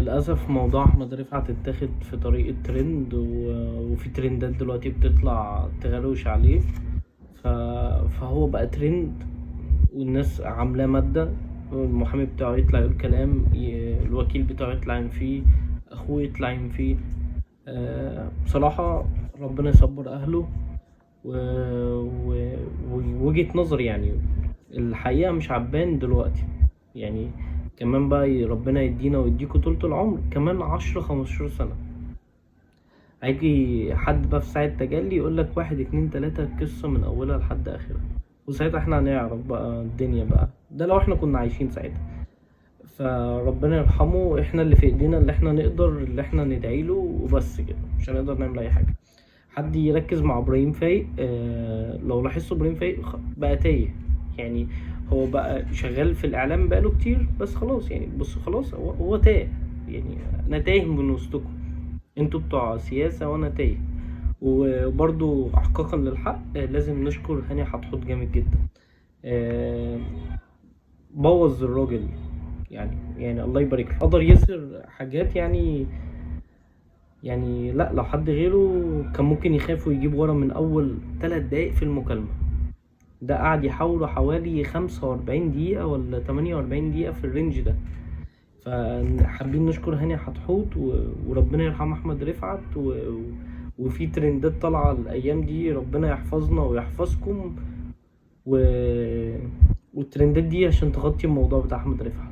للأسف موضوع أحمد رفعت اتاخد في طريق الترند وفي ترندات دلوقتي بتطلع تغروش عليه. فهو بقى ترند والناس عاملاه مادة، المحامي بتاعه يطلع يقول كلام، الوكيل بتاعه يطلع ينفيه، أخوه يطلع ينفيه. بصراحة ربنا يصبر أهله. ووجهة نظري يعني الحقيقة مش عبان دلوقتي، يعني كمان بقى ربنا يدينا ويديكوا طولة العمر كمان 10 15 سنة، هيجي حد بقى في ساعة تجلي يقولك 1 2 3 القصة من أولها لحد آخرها، وساعتها احنا هنعرف بقى الدنيا بقى، ده لو احنا كنا عايشين ساعتها. فربنا يرحمه، احنا اللي في ايدينا اللي احنا نقدر اللي احنا ندعيله وبس كده، مش هنقدر نعمل أي حاجة. حد يركز مع ابراهيم فايق، لو لاحظت ابراهيم فايق بقى تايه، يعني هو بقى شغال في الاعلام بقاله كتير، بس خلاص يعني بص خلاص هو تايه، يعني انا تايه من وسطكم، انتوا بتوع سياسة وانا تايه. وبرضو احقاقا للحق لازم نشكر هاني حتحوت جامد جدا. آه، بوظ الراجل، يعني الله يبارك له، قدر يظهر حاجات يعني لا، لو حد غيره كان ممكن يخاف ويجيب ورا من اول 3 دقايق في المكالمة. ده قعد يحاوله حوالي 45 دقيقة ولا 48 دقيقة في الرينج ده. فحابين نشكر هاني حتحوت وربنا يرحم احمد رفعت وفي ترندات طالعة الايام دي، ربنا يحفظنا ويحفظكم و... والترندات دي عشان تغطي الموضوع بتاع احمد رفعت.